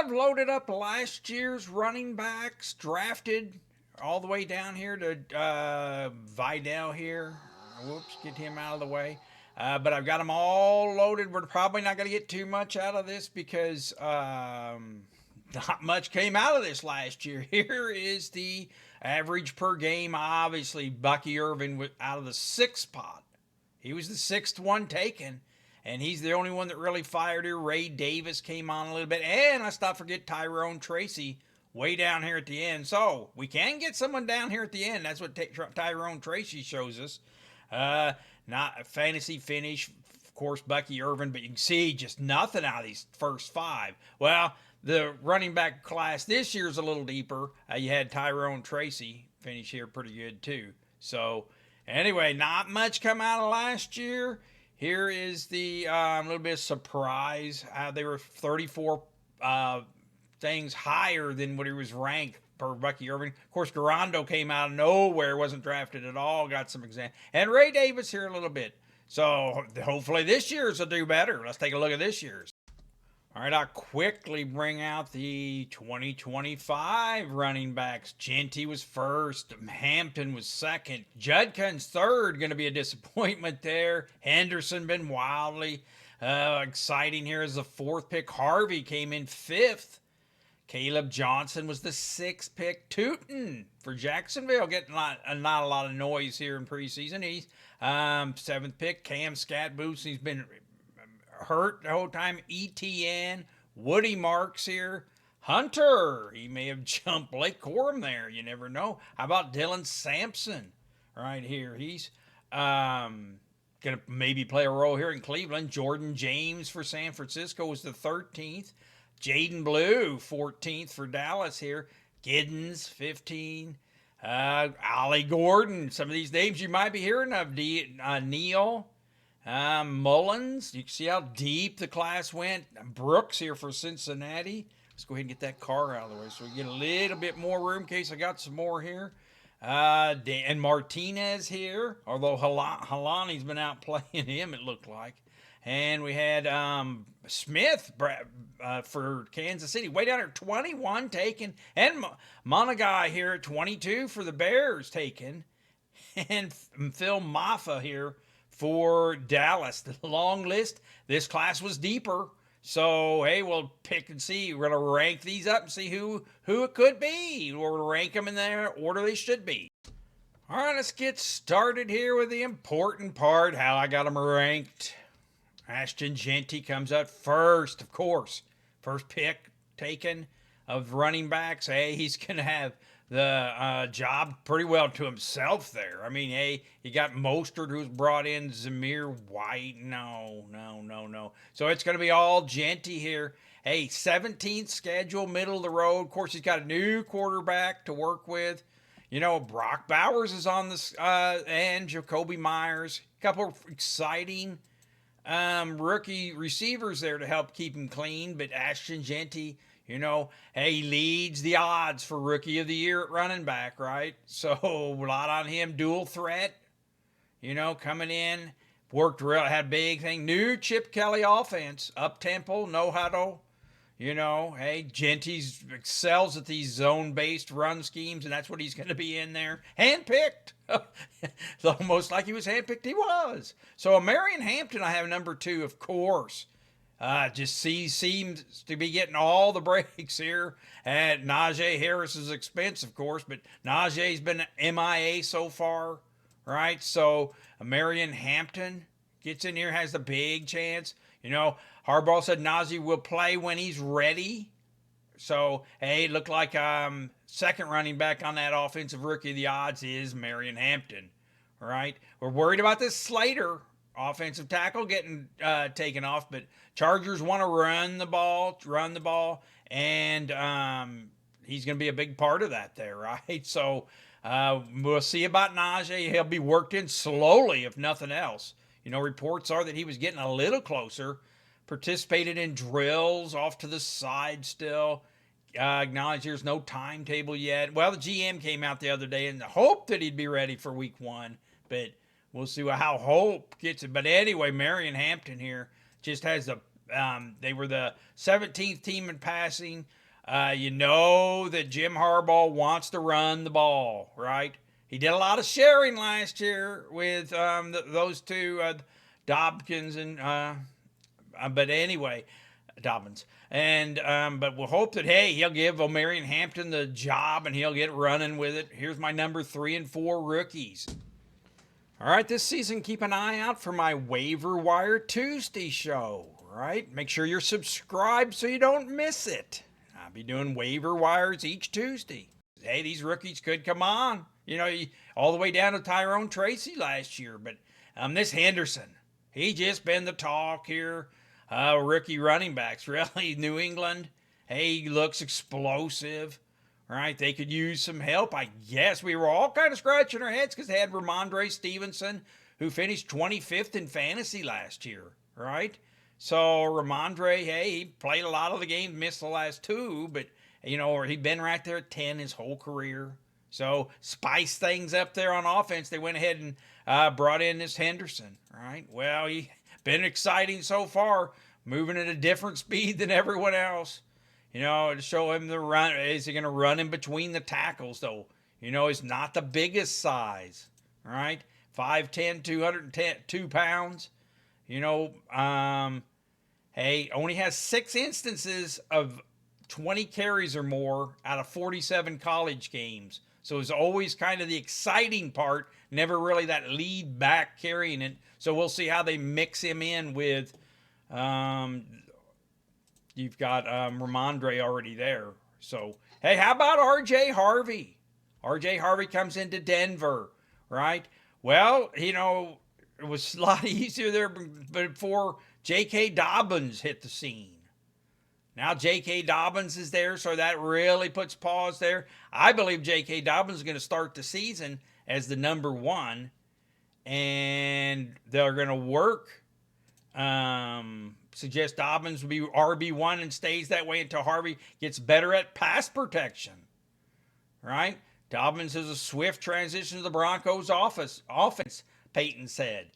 I've loaded up last year's running backs, drafted all the way down here to Vidal here. Whoops, get him out of the way. But I've got them all loaded. We're probably not going to get too much out of this because not much came out of this last year. Here is the average per game. Obviously, Bucky Irvin was out of the sixth spot. He was the sixth one taken. And he's the only one that really fired here. Ray Davis came on a little bit. And let's not forget Tyrone Tracy way down here at the end. So we can get someone down here at the end. That's what Tyrone Tracy shows us. Not a fantasy finish. Of course, Bucky Irvin. But you can see just nothing out of these first five. Well, the running back class this year is a little deeper. You had Tyrone Tracy finish here pretty good too. So anyway, not much come out of last year. Here is the little bit of surprise. They were 34 things higher than what he was ranked per Bucky Irvin. Of course, Garando came out of nowhere, wasn't drafted at all, got some exam. And Ray Davis here a little bit. So hopefully this year's will do better. Let's take a look at this year's. All right, I'll quickly bring out the 2025 running backs. Jeanty was first. Hampton was second. Judkins third. Going to be a disappointment there. Henderson been wildly exciting here as the fourth pick. Harvey came in fifth. Caleb Johnson was the sixth pick. Tootin for Jacksonville getting not a lot of noise here in preseason. He's seventh pick. Cam Scatboost, he's been hurt the whole time. ETN, Woody Marks here. Hunter, he may have jumped Blake Corum there. You never know. How about Dylan Sampson right here? He's going to maybe play a role here in Cleveland. Jordan James for San Francisco was the 13th. Jaden Blue, 14th for Dallas here. Giddens, 15. Ollie Gordon. Some of these names you might be hearing of. Neal. Mullins, you can see how deep the class went. Brooks here for Cincinnati. Let's go ahead and get that car out of the way so we get a little bit more room in case I got some more here. And Martinez here, although Halani's been out playing him, it looked like. And we had Smith for Kansas City, way down there, 21 taken. And Monangai here at 22 for the Bears taken. And Phil Maffa here for Dallas. The long list. This class was deeper. So, hey, we'll pick and see. We're going to rank these up and see who it could be. We'll rank them in the order they should be. All right, let's get started here with the important part, how I got them ranked. Ashton Jeanty comes up first, of course. First pick taken of running backs. Hey, he's going to have the job pretty well to himself there. I mean, hey, you got Mostert who's brought in, Zamir White. No. So it's going to be all Jeanty here. Hey, 17th schedule, middle of the road. Of course, he's got a new quarterback to work with. You know, Brock Bowers is on this and Jacoby Myers. A couple of exciting rookie receivers there to help keep him clean. But Ashton Jeanty, you know, hey, he leads the odds for Rookie of the Year at running back, right? So a lot on him. Dual threat, you know, coming in. Worked real, had a big thing. New Chip Kelly offense. Up-tempo, no huddle. You know, hey, Jeanty excels at these zone-based run schemes, and that's what he's going to be in there. Handpicked. It's almost like he was handpicked. He was. So Marion Hampton, I have number 2, of course. Seems to be getting all the breaks here at Najee Harris's expense, of course. But Najee's been MIA so far, right? So Marion Hampton gets in here, has the big chance. You know, Harbaugh said Najee will play when he's ready. So, hey, it looked like second running back on that offensive rookie of the odds is Marion Hampton, right? We're worried about this Slater offensive tackle getting taken off, but Chargers want to run the ball, and he's going to be a big part of that there, right? So we'll see about Najee. He'll be worked in slowly, if nothing else. You know, reports are that he was getting a little closer, participated in drills off to the side still. Acknowledge there's no timetable yet. Well, the GM came out the other day and hoped that he'd be ready for week 1, but we'll see how Hope gets it. But anyway, Marion Hampton here just has They were the 17th team in passing. You know that Jim Harbaugh wants to run the ball, right? He did a lot of sharing last year with those two, Dobkins and but anyway, Dobbins. And but we'll hope that he'll give O'Marion Hampton the job and he'll get running with it. Here's my number 3 and 4 rookies. All right, this season, keep an eye out for my Waiver Wire Tuesday show. Right, make sure you're subscribed so you don't miss it. I'll be doing waiver wires each Tuesday. Hey, these rookies could come on. All the way down to Tyrone Tracy last year, but this Henderson, he just been the talk here. Rookie running backs, really. New England, hey, he looks explosive, right? They could use some help, I guess. We were all kind of scratching our heads because they had Ramondre Stevenson, who finished 25th in fantasy last year, right? So Ramondre, hey, he played a lot of the games, missed the last 2, but, he'd been right there at 10 his whole career. So spice things up there on offense. They went ahead and brought in this Henderson, right? Well, he been exciting so far, moving at a different speed than everyone else. To show him the run. Is he going to run in between the tackles, though? He's not the biggest size, right? 5'10", 202 pounds. Hey, only has 6 instances of 20 carries or more out of 47 college games. So it's always kind of the exciting part, never really that lead back carrying it. So we'll see how they mix him in with, you've got Ramondre already there. So, hey, how about R.J. Harvey? R.J. Harvey comes into Denver, right? Well, it was a lot easier there before J.K. Dobbins hit the scene. Now J.K. Dobbins is there, so that really puts pause there. I believe J.K. Dobbins is going to start the season as the number 1, and they're going to work. Suggest Dobbins will be RB1 and stays that way until Harvey gets better at pass protection. Right? Dobbins is a swift transition to the Broncos' offense, Peyton said.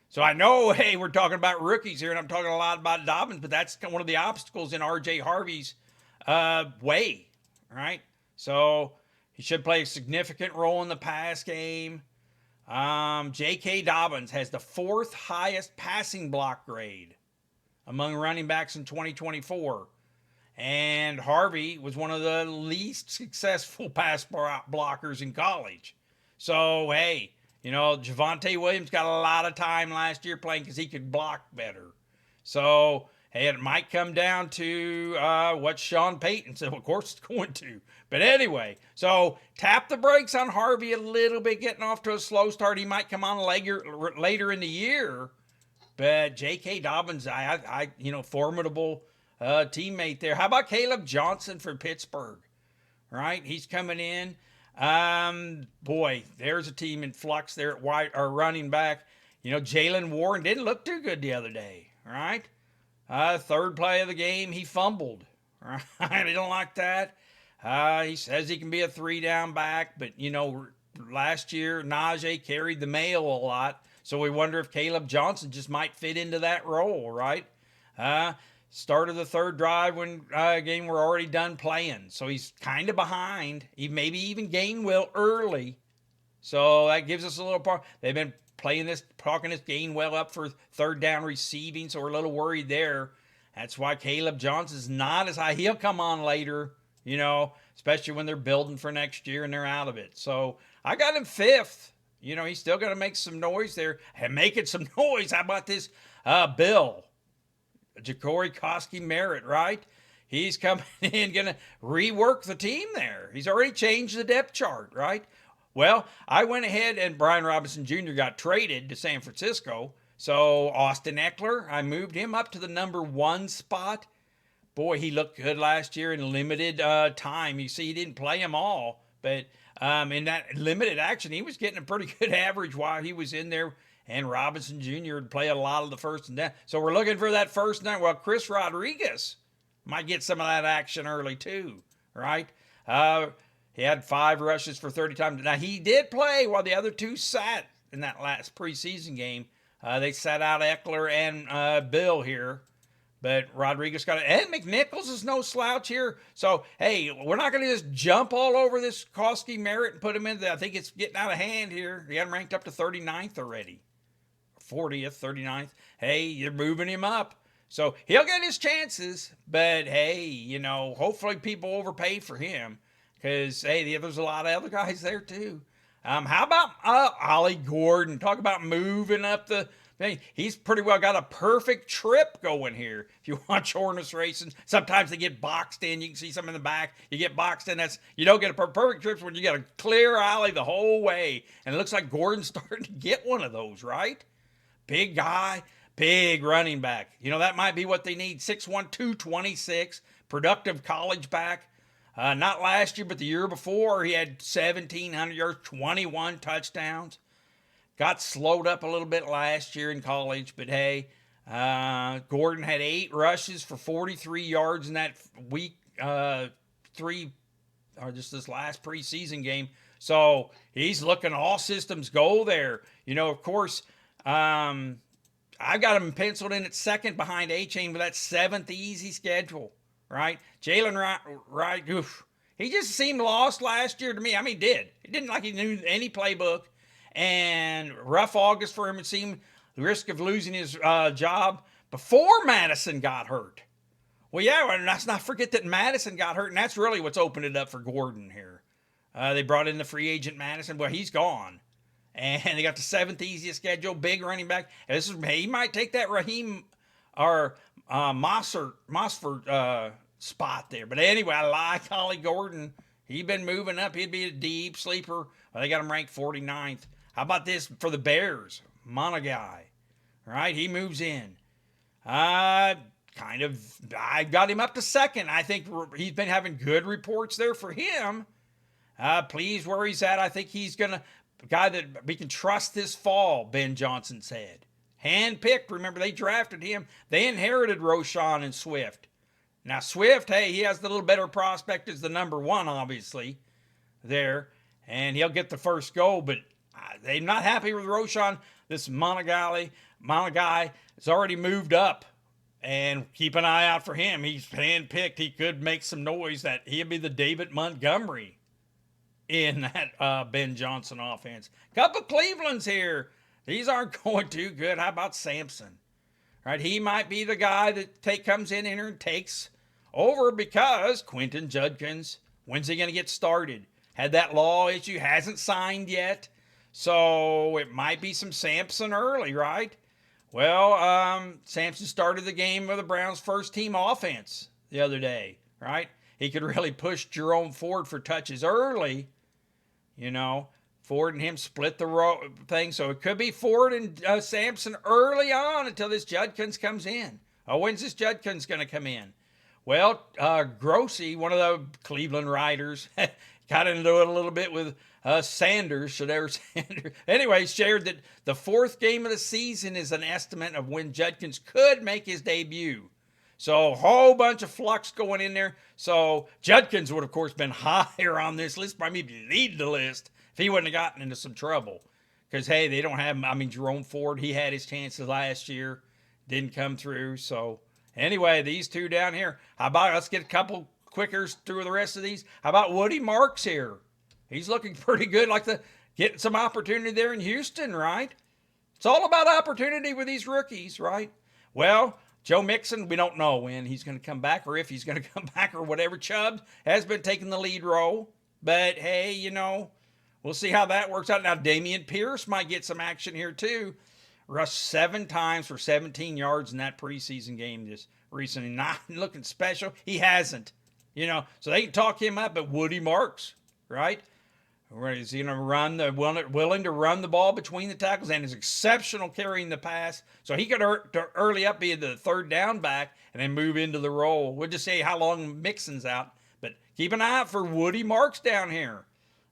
So I know, hey, we're talking about rookies here, and I'm talking a lot about Dobbins, but that's one of the obstacles in R.J. Harvey's way, right? So he should play a significant role in the pass game. J.K. Dobbins has the 4th highest passing block grade among running backs in 2024. And Harvey was one of the least successful pass blockers in college. So, hey, Javonte Williams got a lot of time last year playing because he could block better. So, hey, it might come down to what Sean Payton said. Of course it's going to. But anyway, so tap the brakes on Harvey a little bit, getting off to a slow start. He might come on later in the year. But J.K. Dobbins, formidable teammate there. How about Caleb Johnson for Pittsburgh? Right? He's coming in. Boy, there's a team in flux there at running back. Jalen Warren didn't look too good the other day, right? Third play of the game, he fumbled, right? I don't like that. He says he can be a 3-down back, but, last year, Najee carried the mail a lot, so we wonder if Caleb Johnson just might fit into that role, right? Started the third drive when game we're already done playing. So he's kind of behind. He maybe even Gainwell early. So that gives us a little part. They've been talking this Gainwell up for third down receiving, so we're a little worried there. That's why Caleb Johnson's not as high. He'll come on later, especially when they're building for next year and they're out of it. So I got him 5th. He's still going to make some noise there. And making some noise. How about this Bill? Ja'Cory Koski-Merritt, right? He's coming in, going to rework the team there. He's already changed the depth chart, right? Well, I went ahead and Brian Robinson Jr. got traded to San Francisco. So Austin Eckler, I moved him up to the number 1 spot. Boy, he looked good last year in limited time. You see, he didn't play them all, but in that limited action, he was getting a pretty good average while he was in there. And Robinson Jr. would play a lot of the first and down. So we're looking for that first down. Well, Chris Rodriguez might get some of that action early too, right? He had 5 rushes for 30 times. Now, he did play while the other 2 sat in that last preseason game. They sat out Eckler and Bill here. But Rodriguez got it. And McNichols is no slouch here. So, hey, we're not going to just jump all over this Koski Merritt and put him in. I think it's getting out of hand here. He got him ranked up to 39th already. 40th, 39th. Hey, you're moving him up. So he'll get his chances. But, hey, hopefully people overpay for him. Because, hey, there's a lot of other guys there, too. How about Ollie Gordon? Talk about moving up the thing. He's pretty well got a perfect trip going here. If you watch harness racing, sometimes they get boxed in. You can see some in the back. You get boxed in. You don't get a perfect trip when you got a clear alley the whole way. And it looks like Gordon's starting to get one of those, right? Big guy, big running back. That might be what they need. 6'1", 226, productive college back. Not last year, but the year before, he had 1,700 yards, 21 touchdowns. Got slowed up a little bit last year in college, but hey, Gordon had 8 rushes for 43 yards in that week 3, or just this last preseason game. So he's looking all systems go there. Of course, I've got him penciled in at second behind A-Chain with that 7th easy schedule. Right? Jalen Wright, he just seemed lost last year to me. I mean, he did. It didn't like he knew any playbook. And rough August for him, it seemed. The risk of losing his job before Madison got hurt. Well, yeah, let's not forget that Madison got hurt, and that's really what's opened it up for Gordon here. They brought in the free agent Madison. Well, he's gone. And they got the 7th easiest schedule, big running back. He might take that Raheem or Mossford spot there. But anyway, I like Ollie Gordon. He's been moving up. He'd be a deep sleeper. Well, they got him ranked 49th. How about this for the Bears? Monangai. Right? He moves in. I got him up to second. I think he's been having good reports there for him. Pleased where he's at. I think he's a guy that we can trust this fall, Ben Johnson said. Handpicked. Remember, they drafted him. They inherited Roschon and Swift. Now, Swift, hey, he has the little better prospect as the number 1, obviously, there. And he'll get the first go, but they're not happy with Roschon. This Monangai has already moved up. And keep an eye out for him. He's handpicked. He could make some noise that he'll be the David Montgomery in that Ben Johnson offense. Couple Cleveland's here. These aren't going too good. How about Sampson? Right, he might be the guy that comes in here and takes over because Quentin Judkins, when's he going to get started? Had that law issue, hasn't signed yet. So it might be some Sampson early, right? Well, Sampson started the game with the Browns' first team offense the other day, right? He could really push Jerome Ford for touches early, Ford and him split the thing, so it could be Ford and Sampson early on until this Judkins comes in. When's this Judkins going to come in? Well, Grossi, one of the Cleveland writers, got into it a little bit with Sanders. Anyway, shared that the 4th game of the season is an estimate of when Judkins could make his debut. So a whole bunch of flux going in there. So Judkins would, of course, been higher on this list, probably lead the list, if he wouldn't have gotten into some trouble. Because, hey, they don't have, Jerome Ford, he had his chances last year. Didn't come through. So, anyway, these two down here. How about, let's get a couple quickers through the rest of these. How about Woody Marks here? He's looking pretty good, getting some opportunity there in Houston, right? It's all about opportunity with these rookies, right? Well, Joe Mixon, we don't know when he's going to come back or if he's going to come back or whatever. Chubb has been taking the lead role. But, hey, we'll see how that works out. Now, Dameon Pierce might get some action here, too. Rushed 7 times for 17 yards in that preseason game just recently. Not looking special. He hasn't. So they can talk him up, but Woody Marks, right? Is he going to run willing to run the ball between the tackles and is exceptional carrying the pass. So he could early up be the 3rd down back and then move into the role. We'll just see how long Mixon's out. But keep an eye out for Woody Marks down here.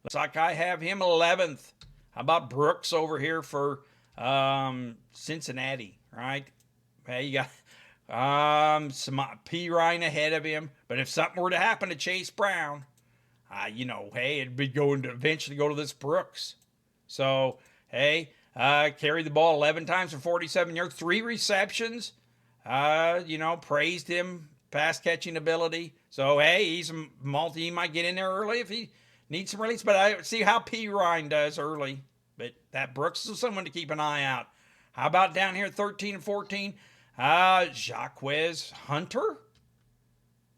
Looks like I have him 11th. How about Brooks over here for Cincinnati, right? Hey, you got some P. Ryan ahead of him. But if something were to happen to Chase Brown, hey, it'd be going to eventually go to this Brooks. So, hey, carried the ball 11 times for 47 yards, 3 receptions. praised him pass catching ability. So hey, he's a multi. He might get in there early if he needs some release. But I see how P. Ryan does early. But that Brooks is someone to keep an eye out. How about down here, 13 and 14? Jacques Hunter.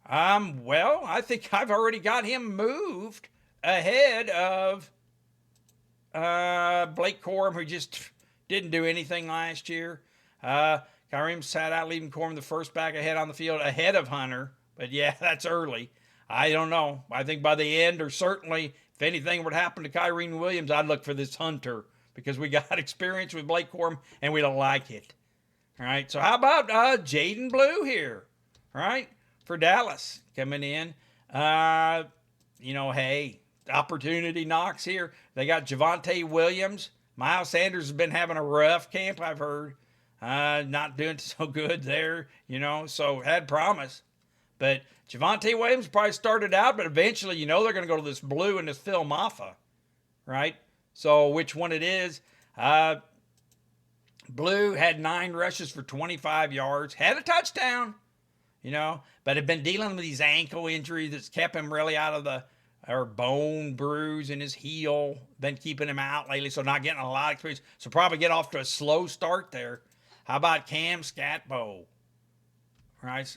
Well, I think I've already got him moved ahead of Blake Corum, who just didn't do anything last year. Kareem sat out, leaving Corum the first back ahead on the field ahead of Hunter. But yeah, that's early. I don't know. I think by the end, or certainly if anything would happen to Kyrene Williams, I'd look for this Hunter because we got experience with Blake Corum and we don't like it. All right. So how about Jaden Blue here? All right. For Dallas coming in. Hey, opportunity knocks here. They got Javonte Williams. Miles Sanders has been having a rough camp, I've heard. Not doing so good there, so had promise. But Javonte Williams probably started out, but eventually, they're going to go to this Blue and this Phil Maffa, right? So which one it is? Blue had 9 rushes for 25 yards, had a touchdown, but had been dealing with these ankle injuries that's kept him really out of the bone bruise in his heel, been keeping him out lately, so not getting a lot of experience. So probably get off to a slow start there. How about Cam Scatbo? Right?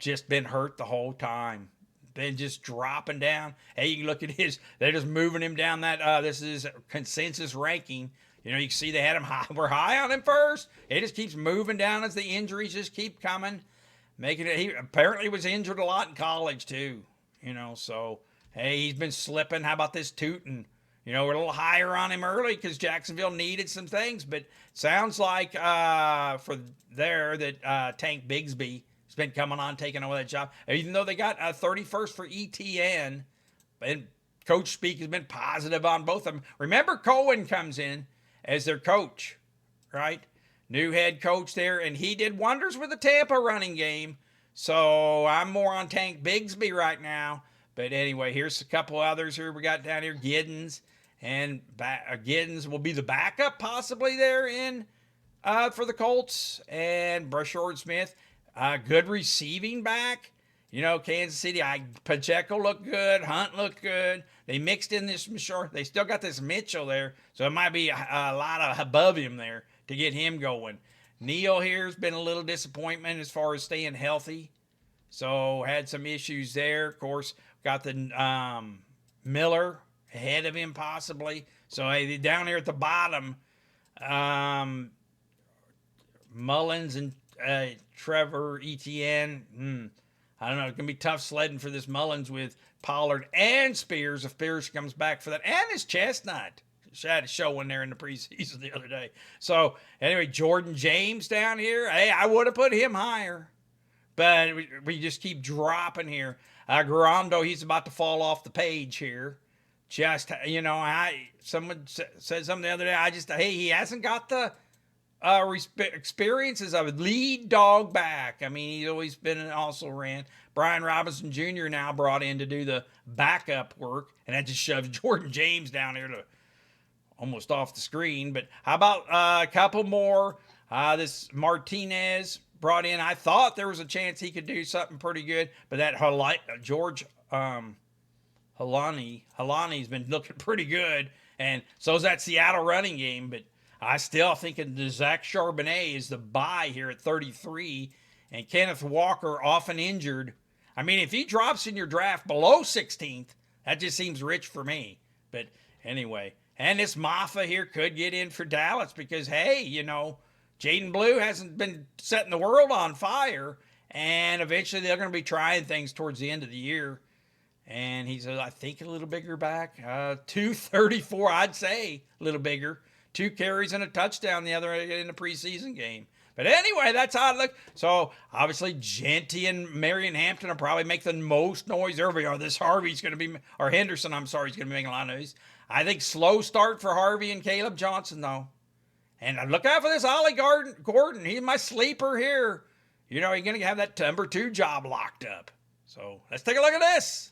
Just been hurt the whole time. Been just dropping down. Hey, you can look at they're just moving him down that, this is consensus ranking. You can see they had him high. We're high on him first. It just keeps moving down as the injuries just keep coming. He apparently was injured a lot in college too. So, hey, he's been slipping. How about this Tootin? We're a little higher on him early because Jacksonville needed some things, but sounds like for there that Tank Bigsby has been coming on, taking over that job. Even though they got 31st for ETN, and Coach Speak has been positive on both of them. Remember, Cohen comes in as their coach, right? New head coach there, and he did wonders with the Tampa running game. So I'm more on Tank Bigsby right now. But anyway, here's a couple others here we got down here. Giddens. And Giddens will be the backup possibly there in for the Colts. And Brashard Smith, good receiving back. Kansas City, Pacheco looked good. Hunt looked good. They mixed in this short. They still got this Mitchell there. So it might be a lot of above him there to get him going. Neal here has been a little disappointment as far as staying healthy. So had some issues there. Of course, got the Miller ahead of him possibly. So hey, down here at the bottom, Mullins and Trevor Etienne. I don't know. It's going to be tough sledding for this Mullins with Pollard and Spears if Spears comes back for that. And his Chestnut. She had a show in there in the preseason the other day. So anyway, Jordan James down here. Hey, I would have put him higher. But we just keep dropping here. Garando, he's about to fall off the page here. Just, someone said something the other day. He hasn't got the experiences of a lead dog back. I mean, he's always been also ran. Brian Robinson Jr. now brought in to do the backup work, and that just shoves Jordan James down here to almost off the screen. But how about a couple more? This Martinez brought in. I thought there was a chance he could do something pretty good, but that George Halani's been looking pretty good, and so is that Seattle running game. But I still think the Zach Charbonnet is the buy here at 33, and Kenneth Walker often injured. I mean, if he drops in your draft below 16th, that just seems rich for me. But anyway, and this Maffa here could get in for Dallas because, hey, Jaden Blue hasn't been setting the world on fire, and eventually they're going to be trying things towards the end of the year. And he's, I think, a little bigger back. 234, I'd say, a little bigger. 2 carries and a touchdown the other in the preseason game. But anyway, that's how it looks. So, obviously, Jeanty and Marion Hampton will probably make the most noise earlier. This Harvey's going to be, or Henderson, I'm sorry, is going to be making a lot of noise. I think slow start for Harvey and Caleb Johnson, though. And look out for this Ollie Gordon. He's my sleeper here. He's going to have that number 2 job locked up. So, let's take a look at this.